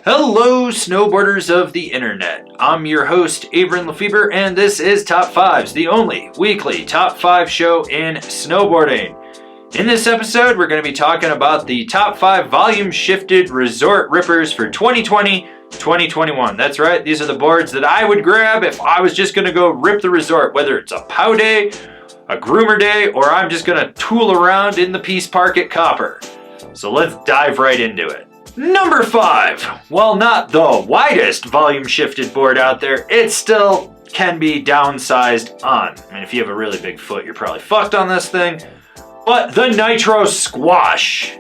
Hello, snowboarders of the internet. I'm your host, Avran LeFeber, and this is Top 5s, the only weekly Top 5 show in snowboarding. In this episode, we're going to be talking about the Top 5 volume-shifted resort rippers for 2020-2021. That's right, these are the boards that I would grab if I was just going to go rip the resort, whether it's a POW day, a groomer day, or I'm just going to tool around in the Peace Park at Copper. So let's dive right into it. Number 5. While not the widest volume shifted board out there, it still can be downsized on. I mean, if you have a really big foot, you're probably fucked on this thing. But the Nitro Squash.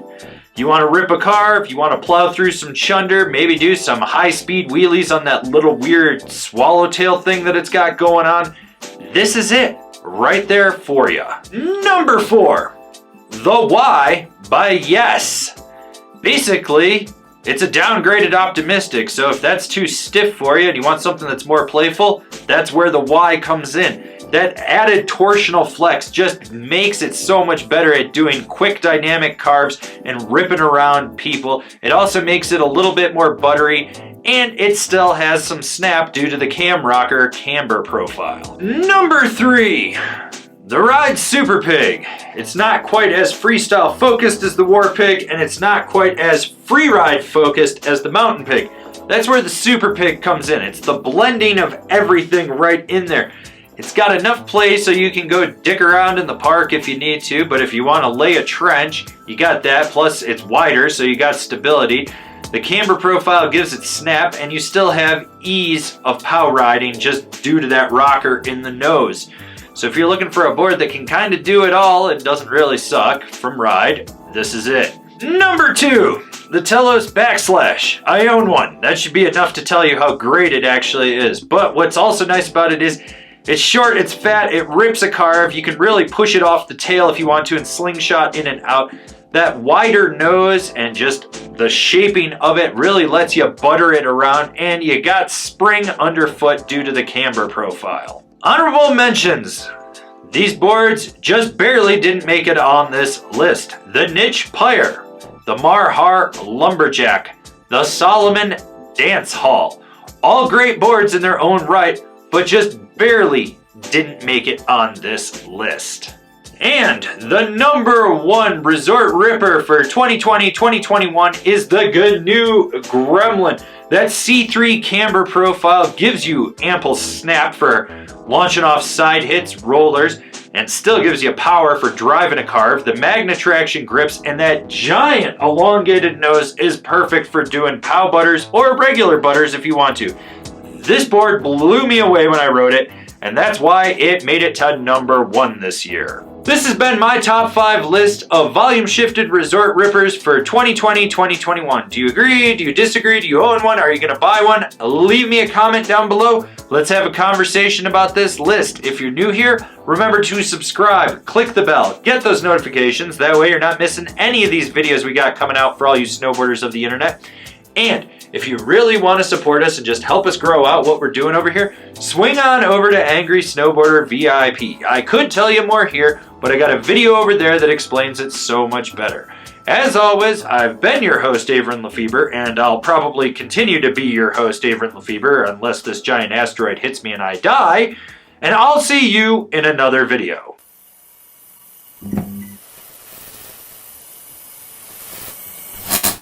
You want to rip a carve, you want to plow through some chunder, maybe do some high-speed wheelies on that little weird swallowtail thing that it's got going on. This is it, right there for you. Number 4. The Y by Yes. Basically, it's a downgraded optimistic, so if that's too stiff for you and you want something that's more playful, that's where the Y comes in. That added torsional flex just makes it so much better at doing quick dynamic carves and ripping around people. It also makes it a little bit more buttery, and it still has some snap due to the cam rocker camber profile. Number 3. The Ride Super Pig. It's not quite as freestyle focused as the War Pig, and it's not quite as freeride focused as the Mountain Pig. That's where the Super Pig comes in. It's the blending of everything right in there. It's got enough play so you can go dick around in the park if you need to, but if you want to lay a trench, you got that, plus it's wider so you got stability. The camber profile gives it snap, and you still have ease of POW riding just due to that rocker in the nose. So if you're looking for a board that can kind of do it all and doesn't really suck from Ride, this is it. Number 2, the Telos Backslash. I own one. That should be enough to tell you how great it actually is. But what's also nice about it is it's short, it's fat, it rips a carve. You can really push it off the tail if you want to and slingshot in and out. That wider nose and just the shaping of it really lets you butter it around, and you got spring underfoot due to the camber profile. Honorable mentions. These boards just barely didn't make it on this list. The Niche Pyre, the Marhar Lumberjack, the Solomon Dance Hall. All great boards in their own right, but just barely didn't make it on this list. And the number 1 resort ripper for 2020-2021 is the GNU Gremlin. That C3 camber profile gives you ample snap for launching off side hits, rollers, and still gives you power for driving a carve. The magna traction grips and that giant elongated nose is perfect for doing POW butters or regular butters if you want to. This board blew me away when I rode it, and that's why it made it to number 1 this year. This has been my top 5 list of volume-shifted resort rippers for 2020-2021. Do you agree? Do you disagree? Do you own one? Are you going to buy one? Leave me a comment down below. Let's have a conversation about this list. If you're new here, remember to subscribe, click the bell, get those notifications. That way you're not missing any of these videos we got coming out for all you snowboarders of the internet. And if you really want to support us and just help us grow out what we're doing over here, swing on over to Angry Snowboarder VIP. I could tell you more here, but I got a video over there that explains it so much better. As always, I've been your host, Avran LeFeber, and I'll probably continue to be your host, Avran LeFeber, unless this giant asteroid hits me and I die, and I'll see you in another video.